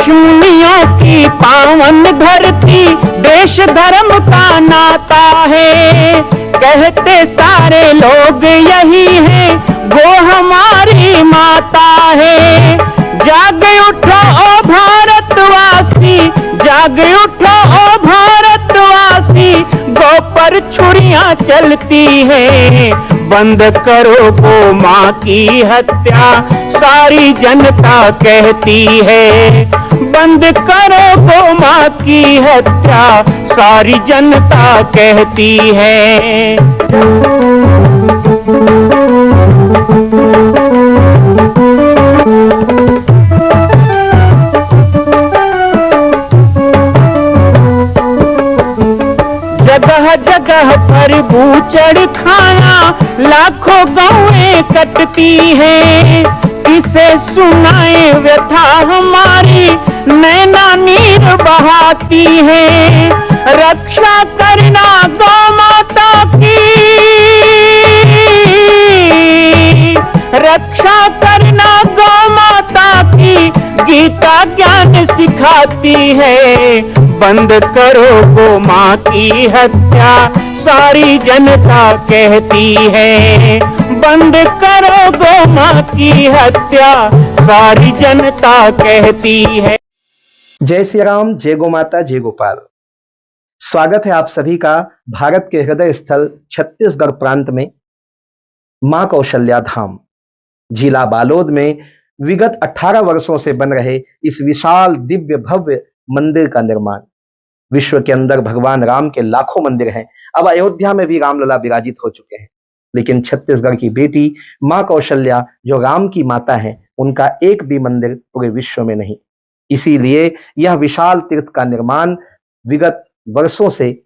ऋषिमुनियों की पावन धरती, देश धर्म का नाता है। कहते सारे लोग यही है, वो हमारी माता है। जाग उठो ओ भारतवासी, जाग उठो ओ भारतवासी, गौ पर छुरियां चलती है। बंद करो गौ माँ की हत्या, सारी जनता कहती है। बंद करो गौ माँ की हत्या, सारी जनता कहती है। जगह जगह पर बूचड़ खाना, लाखों गौएं कटती हैं। किसे सुनाए व्यथा हमारी, नैना नीर बहाती है। रक्षा करना गौ माता की, रक्षा करना गौ माता की, गीता ज्ञान सिखाती है। बंद करो गौ माँ की हत्या, सारी जनता कहती है। बंद करो गौ माँ की हत्या, सारी जनता कहती है। जय श्री राम, जय गौ माता, जय गोपाल। स्वागत है आप सभी का भारत के हृदय स्थल छत्तीसगढ़ प्रांत में मां कौशल्या धाम जिला बालोद में विगत 18 वर्षों से बन रहे इस विशाल दिव्य भव्य मंदिर का निर्माण। विश्व के अंदर भगवान राम के लाखों मंदिर हैं। अब अयोध्या में भी रामलला विराजित हो चुके हैं, लेकिन छत्तीसगढ़ की बेटी मां कौशल्या जो राम की माता है, उनका एक भी मंदिर पूरे विश्व में नहीं। इसीलिए यह विशाल तीर्थ का निर्माण विगत वर्षों से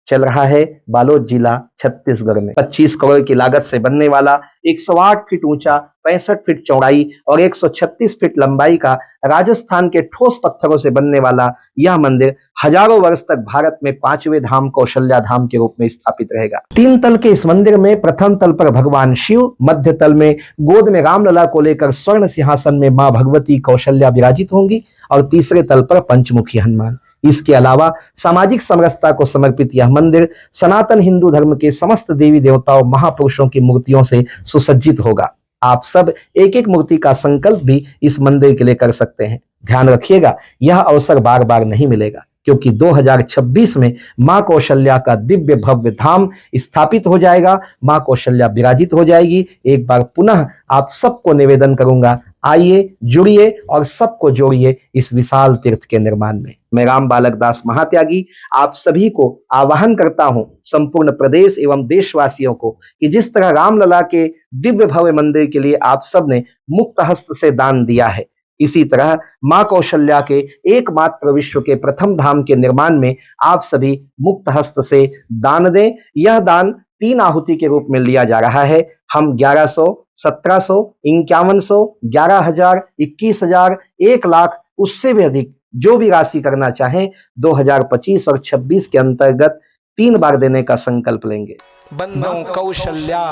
चल रहा है बालोद जिला छत्तीसगढ़ में। 25 करोड़ की लागत से बनने वाला 108 फीट ऊंचा, 65 फीट चौड़ाई और 136 फीट लंबाई का राजस्थान के ठोस पत्थरों से बनने वाला यह मंदिर हजारों वर्ष तक भारत में 5वें धाम कौशल्या धाम के रूप में स्थापित रहेगा। 3 तल के इस मंदिर में प्रथम तल पर भगवान शिव, मध्य तल में गोद में रामलला को लेकर स्वर्ण सिंहासन में मां भगवती कौशल्या विराजित होंगी और तीसरे तल पर पंचमुखी हनुमान। इसके अलावा सामाजिक समरसता को समर्पित यह मंदिर सनातन हिंदू धर्म के समस्त देवी देवताओं महापुरुषों की मूर्तियों से सुसज्जित होगा। आप सब एक एक मूर्ति का संकल्प भी इस मंदिर के लिए कर सकते हैं। ध्यान रखिएगा, यह अवसर बार बार नहीं मिलेगा, क्योंकि 2026 में मां कौशल्या का दिव्य भव्य धाम स्थापित हो जाएगा। मां कौशल्या विराजित हो जाएगी। एक बार पुनः आप सबको निवेदन करूंगा, आइए, जुड़िए और सबको जोड़िए इस विशाल तीर्थ के निर्माण में। मैं राम बालक दास महात्यागी आप सभी को आह्वान करता हूं, संपूर्ण प्रदेश एवं देशवासियों को, कि जिस तरह रामलला के दिव्य भव्य मंदिर के लिए आप सब ने मुक्त हस्त से दान दिया है, इसी तरह मां कौशल्या के एकमात्र विश्व के प्रथम धाम के निर्माण में आप सभी मुक्त हस्त से दान दें। यह दान 3 आहुति के रूप में लिया जा रहा है। हम 1100, 1700, 5100, 11,000, 21,000, 1 लाख, उससे भी अधिक जो भी राशि करना चाहें 2025 और 26 के अंतर्गत 3 बार देने का संकल्प लेंगे। बंदो कौशल्या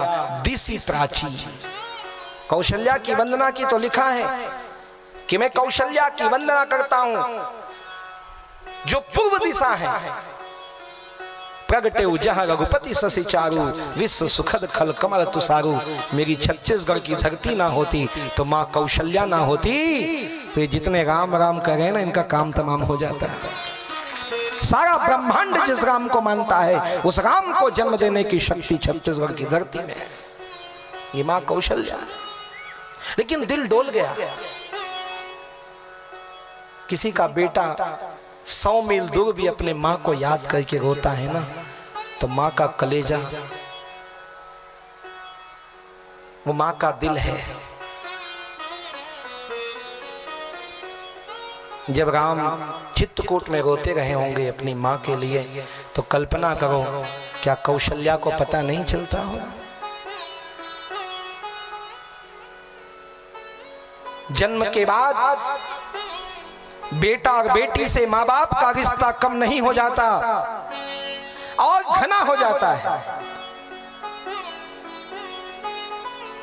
दिशि प्राची। कौशल्या की वंदना की तो लिखा है कि मैं कौशल्या की वंदना करता हूं जो पूर्व दिशा है। प्रगटे जहां रघुपति शशि चारु, विश्व सुखद खल कमल तुषारु। मेरी छत्तीसगढ़ की धरती ना होती तो मां कौशल्या ना होती, तो ये जितने राम राम करें ना, इनका काम तमाम हो जाता है। सारा ब्रह्मांड जिस राम को मानता है, उस राम को जन्म देने की शक्ति छत्तीसगढ़ की धरती में है। ये मां कौशल्या। लेकिन दिल डोल गया। किसी का बेटा 100 मील दूर भी अपने मां को याद करके रोता है ना, तो मां का कलेजा, वो मां का दिल है। जब राम चित्रकूट में रोते रहे होंगे अपनी मां के लिए, तो कल्पना करो, क्या कौशल्या को पता नहीं चलता हो? जन्म के बाद बेटा और बेटी से माँ बाप का रिश्ता कम नहीं हो जाता और घना हो जाता है।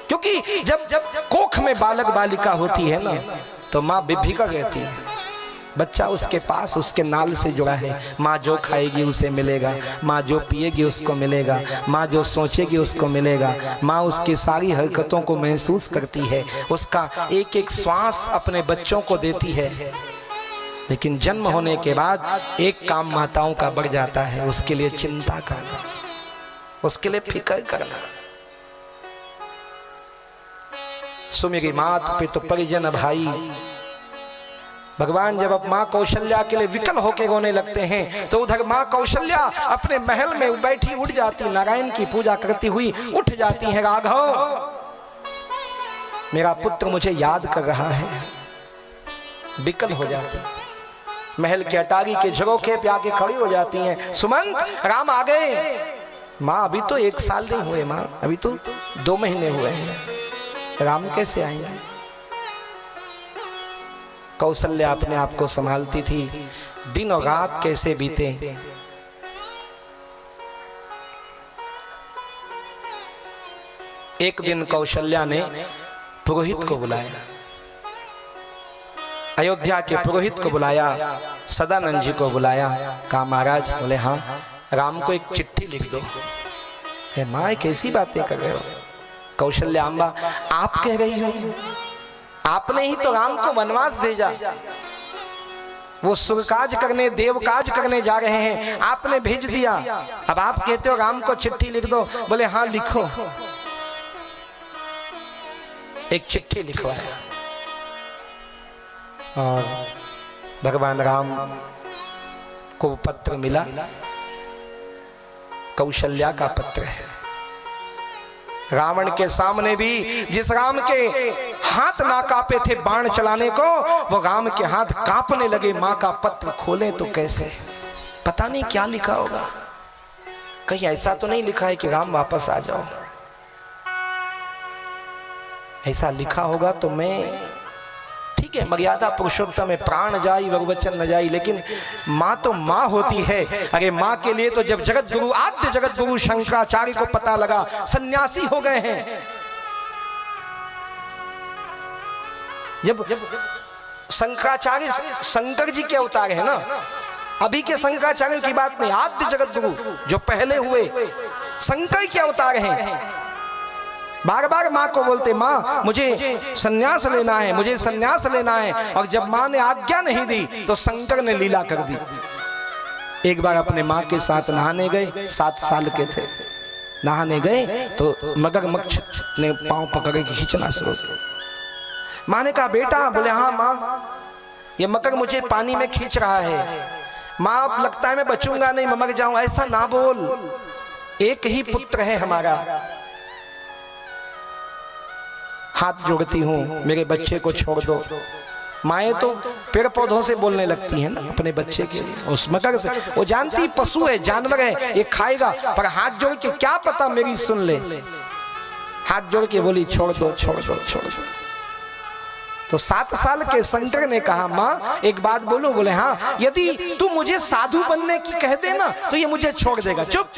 क्योंकि जब कोख में बालक बालिका होती है ना, तो माँ बेफिक्र रहती है। बच्चा उसके पास उसके नाल से जुड़ा है। माँ जो खाएगी उसे मिलेगा, माँ जो पिएगी उसको मिलेगा, माँ जो सोचेगी उसको मिलेगा। माँ उसकी सारी हरकतों को महसूस करती है, उसका एक एक श्वास अपने बच्चों को देती है। लेकिन जन्म होने के बाद एक काम माताओं का बढ़ जाता है, उसके लिए चिंता करना, उसके लिए फिक्र करना। सो मेरी मात पितु परिजन भाई, भगवान जब अब माँ कौशल्या के लिए विकल होके रोने लगते हैं तो उधर माँ कौशल्या अपने महल में बैठी उठ जाती, नारायण की पूजा करती हुई उठ जाती है। राघव, मेरा पुत्र मुझे याद कर रहा है। विकल हो जाती, महल के अटारी के झरोखे पे आके खड़ी हो जाती हैं। सुमंत, राम आ गए। माँ अभी तो 1 साल नहीं हुए, माँ अभी तो 2 महीने हुए हैं, राम कैसे आएंगे। कौशल्या अपने आप को संभालती थी, दिन और रात कैसे बीते। एक दिन कौशल्या ने पुरोहित को बुलाया, अयोध्या के पुरोहित को बुलाया, सदानंद जी को बुलाया। कहा महाराज, बोले हाँ, राम को एक चिट्ठी लिख दो। माँ कैसी बातें कर रहे हो। कौशल्या, अम्बा आप कह रही हो, आपने ही तो राम को वनवास भेजा, वो सुर काज करने देव काज करने जा रहे हैं, आपने भेज दिया, अब आप कहते हो राम को चिट्ठी लिख दो। बोले हाँ लिखो। एक चिट्ठी लिखवाया और भगवान राम को पत्र मिला, कौशल्या का पत्र है। रावण के सामने भी जिस राम के हाथ ना कांपे थे बाण चलाने को, वो राम के हाथ कांपने लगे। माँ का पत्र खोले तो कैसे, पता नहीं क्या लिखा होगा। कहीं ऐसा तो नहीं लिखा है कि राम वापस आ जाओ। ऐसा लिखा होगा तो मैं, ठीक है, मर्यादा पुरुषोत्तम में प्राण जाई वचन न जाई, लेकिन माँ तो माँ होती है। अरे माँ के लिए तो जब जगत गुरु आद्य जगत गुरु शंकराचार्य को पता लगा, सन्यासी हो गए हैं। जब शंकराचार्य शंकर जी के अवतार है ना, अभी के शंकराचार्य की बात नहीं, आद्य जगत गुरु जो पहले हुए शंकर के अवतार हैं। बार बार माँ को बोलते, माँ मुझे सन्यास लेना है, मुझे सन्यास लेना है। और जब माँ ने आज्ञा नहीं दी तो शंकर ने लीला कर दी। एक बार अपने माँ के साथ नहाने गए, 7 साल के थे, नहाने गए तो मगरमच्छ ने पांव पकड़ के खींचना शुरू किया। माँ ने कहा बेटा, बोले हाँ माँ, ये मगर मुझे पानी में खींच रहा है। माँ अब लगता है मैं बचूंगा नहीं, मैं मर जाऊं। ऐसा ना बोल, एक ही पुत्र है हमारा, हाथ जोड़ती हूँ, मेरे बच्चे को छोड़ दो। माएँ तो पेड़ पौधों से बोलने लगती हैं ना अपने बच्चे के लिए, उस मगर से। वो जानती पशु है, जानवर है, ये खाएगा, पर हाथ जोड़ के क्या पता मेरी सुन ले। हाथ जोड़ के बोली छोड़ दो छोड़ दो छोड़ दो। तो 7 साल के शंकर ने कहा, माँ एक बात बोलूं? बोले हाँ, यदि तू मुझे साधु बनने की कह दे ना तो ये मुझे छोड़ देगा। चुप,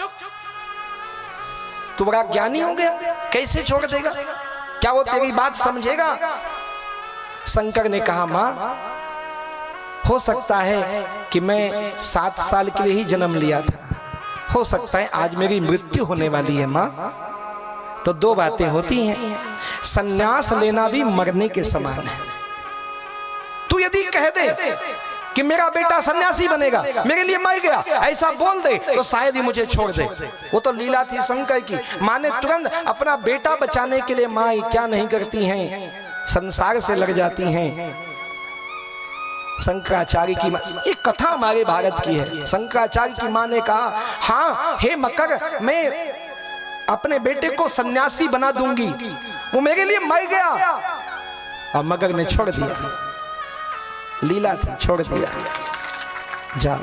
तू बड़ा ज्ञानी हो गया, कैसे छोड़ देगा? क्या वो तेरी बात समझेगा? शंकर ने कहा, माँ हो सकता है कि मैं 7 साल के लिए ही जन्म लिया था, हो सकता है आज मेरी मृत्यु होने वाली है। माँ तो 2 बातें होती हैं, सन्यास लेना भी मरने के समान है। तू यदि कह दे कि मेरा बेटा सन्यासी बनेगा, मेरे लिए मर गया, ऐसा बोल दे तो शायद ही मुझे छोड़ दे। वो तो लीला थी शंकर की। माँ ने तुरंत अपना बेटा बचाने के लिए, माँ क्या नहीं करती हैं, संसार से लग जाती हैं। शंकराचार्य की एक कथा हमारे भारत की है। शंकराचार्य की माँ ने कहा, हाँ हे मकर, मैं अपने बेटे को सन्यासी बना दूंगी, वो मेरे लिए मर गया। और मगर ने छोड़ दिया, लीला थी, छोड़ दिया। जा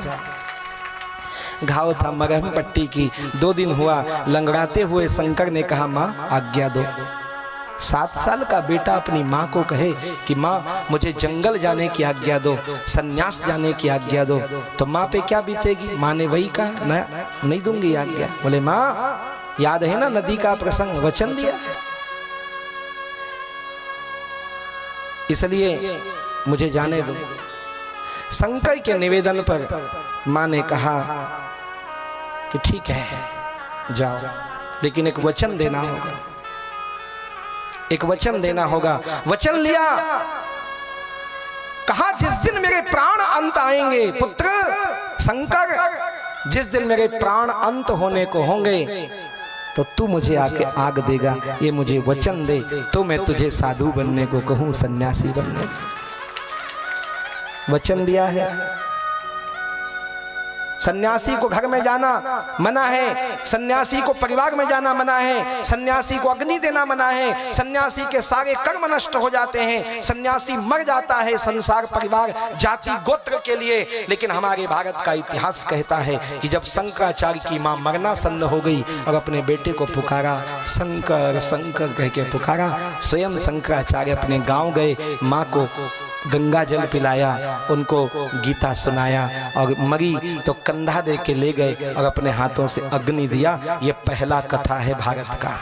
घाव था मरहम पट्टी की, 2 दिन हुआ, लंगड़ाते हुए शंकर ने कहा, माँ आज्ञा दो। 7 साल का बेटा अपनी माँ को कहे कि माँ मुझे जंगल जाने की आज्ञा दो, सन्यास जाने की आज्ञा दो, तो माँ पे क्या बीतेगी? माँ ने वही कहा, नहीं दूंगी आज्ञा। बोले माँ याद है ना नदी का प्रसंग, वचन दिया, इसलिए मुझे जाने दो। शंकर के निवेदन पर मां ने कहा कि ठीक है जाओ, लेकिन एक वचन देना होगा, एक वचन देना होगा। वचन लिया, कहा जिस दिन मेरे प्राण अंत आएंगे पुत्र शंकर, जिस दिन मेरे प्राण अंत होने को होंगे तो तू मुझे आके आग देगा, ये मुझे वचन दे तो मैं तुझे साधु बनने को कहूं, सन्यासी बनने को। वचन दिया है। सन्यासी को घर में जाना मना है, सन्यासी को परिवार में जाना मना है, सन्यासी को अग्नि देना मना है, सन्यासी के सारे कर्म नष्ट हो जाते हैं, सन्यासी मर जाता है संसार परिवार जाति गोत्र के लिए। लेकिन हमारे भारत का इतिहास कहता है कि जब शंकराचार्य की मां मरना सन्न हो गई और अपने बेटे को पुकारा, शंकर शंकर कह के पुकारा, स्वयं शंकराचार्य अपने गाँव गए, माँ को गंगा जल पिलाया, उनको गीता सुनाया और मरी तो कंधा दे के ले गए और अपने हाथों से अग्नि दिया। ये पहला कथा है भारत का।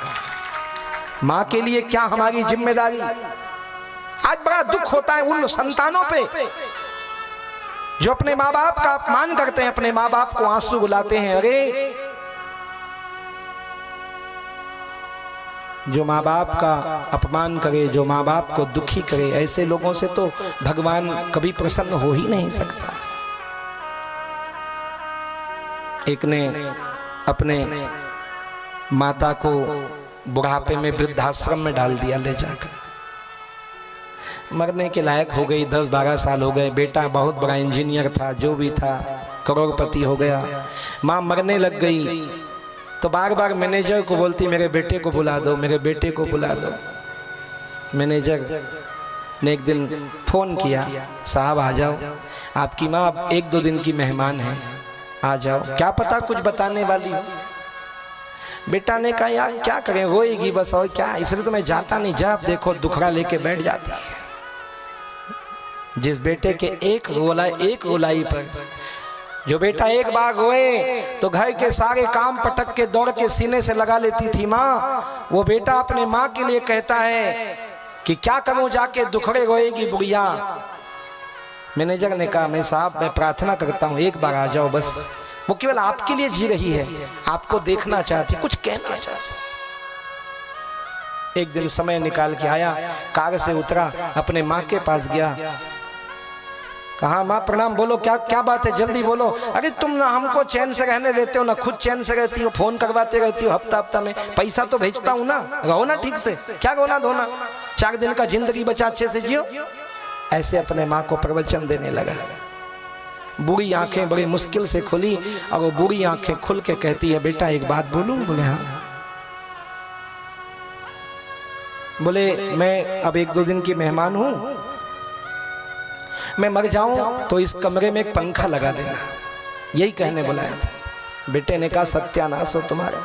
माँ के लिए क्या हमारी जिम्मेदारी। आज बड़ा दुख होता है उन संतानों पे जो अपने माँ बाप का अपमान करते हैं, अपने माँ बाप को आंसू रुलाते हैं। अरे जो माँ बाप का अपमान करे, जो माँ बाप को दुखी करे, ऐसे लोगों से तो भगवान कभी प्रसन्न हो ही नहीं सकता। एक ने अपने माता को बुढ़ापे में वृद्धाश्रम में डाल दिया ले जाकर, मरने के लायक हो गई, 10-12 साल हो गए। बेटा बहुत बड़ा इंजीनियर था, जो भी था करोड़पति हो गया। माँ मरने लग गई तो बार बार मैनेजर को बोलती मेरे बेटे को बुला दो, मेरे बेटे को बुला दो। मैनेजर ने एक दिन फोन किया, साहब आ जाओ, आपकी माँ अब 1-2 दिन की मेहमान है, आ जाओ। क्या पता कुछ बताने वाली हो। बेटा ने कहा यार क्या करें, रोएगी बस और क्या, इसलिए तो मैं जाता नहीं। जा देखो दुखड़ा लेके बैठ जाती है। जिस बेटे के एक रोलाई पर जो बेटा एक बार रोए तो घर के सारे काम पटक के दौड़ के सीने से लगा लेती थी माँ, वो बेटा अपने माँ के लिए कहता है कि क्या करूं, जाके दुखड़े रोएगी बुढ़िया। मैनेजर ने कहा मैं साहब मैं प्रार्थना करता हूं एक बार आ जाओ बस। वो केवल आपके लिए जी रही है, आपको देखना चाहती, कुछ कहना चाहती। एक दिन समय निकाल के आया, कार से उतरा, अपने माँ के पास गया, कहा माँ प्रणाम, बोलो क्या क्या बात है, जल्दी बोलो। अरे तुम ना हमको चैन से रहने देते हो, ना खुद चैन से रहती हो, फोन करवाते रहती हो हफ्ता हफ्ता में, पैसा तो भेजता हूँ ना, रहो ना ठीक से, क्या रोना धोना, 4 दिन का जिंदगी बचा, अच्छे से जियो। ऐसे अपने माँ को प्रवचन देने लगा। बूढ़ी आंखें बड़ी मुश्किल से खुली और वो बूढ़ी आंखें खुल के कहती है बेटा एक बात बोलूं। बोले हाँ। बोले मैं अब 1-2 दिन की मेहमान हूं, मैं मर जाऊं तो इस कमरे में एक पंखा लगा देना, यही कहने बुलाया था। बेटे ने कहा सत्यानाश हो तुम्हारा,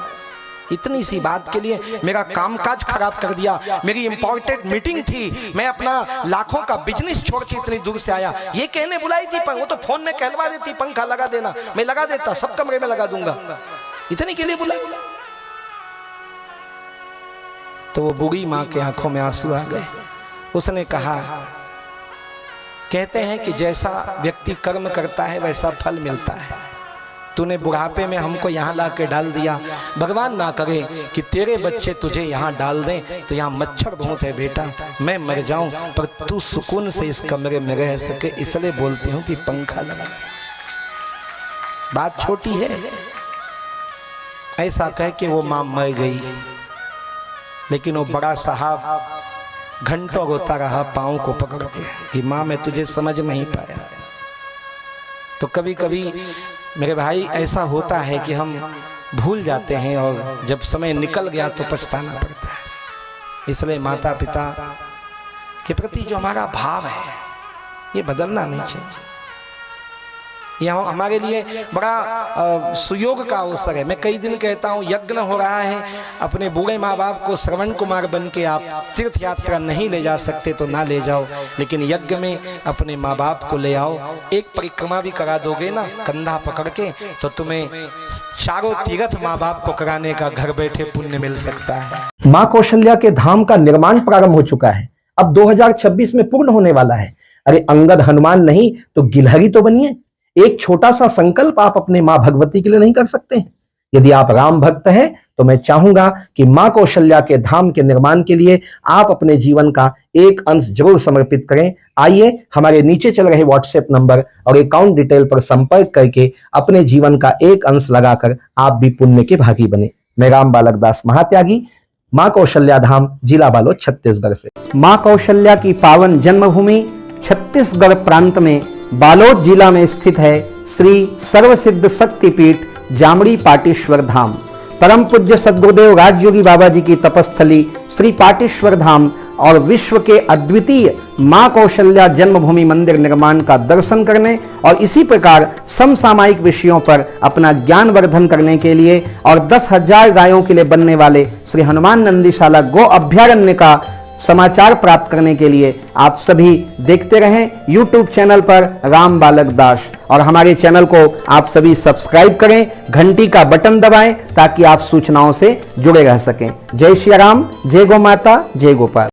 इतनी सी बात के लिए मेरा कामकाज खराब कर दिया, मेरी इंपॉर्टेंट मीटिंग थी, मैं अपना लाखों का बिजनेस छोड़ के इतनी दूर से आया, ये कहने बुलाई थी। वो तो फोन में कहलवा देती पंखा लगा देना, मैं लगा देता, सब कमरे में लगा दूंगा, इतनी के लिए बुलाई। तो वो बूढ़ी माँ के आंखों में आंसू आ गए। उसने कहा कहते हैं कि जैसा व्यक्ति कर्म करता है वैसा फल मिलता है। तूने बुढ़ापे में हमको यहाँ ला के डाल दिया, भगवान ना करे कि तेरे बच्चे तुझे यहाँ डाल दें, तो यहाँ मच्छर बहुत है बेटा, मैं मर जाऊं पर तू सुकून से इस कमरे में रह सके, इसलिए बोलती हूँ कि पंखा लगा। बात छोटी है। ऐसा कह के वो माँ मर गई, लेकिन वो बड़ा साहब घंटों रोता रहा पाँव को पकड़ के कि माँ मैं तुझे समझ नहीं पाया। तो कभी कभी मेरे भाई ऐसा होता है कि हम भूल जाते हैं और जब समय निकल गया तो पछताना पड़ता है। इसलिए माता पिता के प्रति जो हमारा भाव है ये बदलना नहीं चाहिए। यह हमारे लिए बड़ा सुयोग का अवसर है। मैं कई दिन कहता हूँ यज्ञ हो रहा है, अपने बूढ़े माँ बाप को श्रवण कुमार बन के आप तीर्थ यात्रा नहीं ले जा सकते तो ना ले जाओ, लेकिन यज्ञ में अपने माँ बाप को ले आओ। एक परिक्रमा भी करा दोगे ना कंधा पकड़ के, तो तुम्हें चारों तीर्थ माँ बाप को कराने का घर बैठे पुण्य मिल सकता है। माँ कौशल्या के धाम का निर्माण प्रारंभ हो चुका है, अब 2026 में पूर्ण होने वाला है। अरे अंगद हनुमान नहीं तो गिलहरी तो बनिए। एक छोटा सा संकल्प आप अपने मां भगवती के लिए नहीं कर सकते हैं? यदि आप राम भक्त हैं तो मैं चाहूंगा कि मां कौशल्या के धाम के निर्माण के लिए आप अपने जीवन का एक अंश जरूर समर्पित करें। आइए हमारे नीचे चल रहे व्हाट्सएप नंबर और अकाउंट डिटेल पर संपर्क करके अपने जीवन का एक अंश लगाकर आप भी पुण्य के भागी बने। मैं राम बालक दास महात्यागी, मां कौशल्या धाम, जिला बालोद, छत्तीसगढ़ से। मां कौशल्या की पावन जन्मभूमि छत्तीसगढ़ प्रांत में बालोद जिला में स्थित है श्री सर्वसिद्ध शक्तिपीठ जामड़ी पाटेश्वर धाम। परम पूज्य सद्गुरुदेव राजयोगी बाबा जी की तपस्थली श्री पाटेश्वर धाम और विश्व के अद्वितीय मां कौशल्या जन्मभूमि मंदिर निर्माण का दर्शन करने और इसी प्रकार समसामयिक विषयों पर अपना ज्ञान वर्धन करने के लिए और 10,000 गायों के लिए बनने वाले श्री हनुमान नंदीशाला गो अभ्यारण्य का समाचार प्राप्त करने के लिए आप सभी देखते रहें YouTube चैनल पर राम बालक दास, और हमारे चैनल को आप सभी सब्सक्राइब करें, घंटी का बटन दबाएं ताकि आप सूचनाओं से जुड़े रह सकें। जय श्री राम, जय गौ माता, जय गोपाल।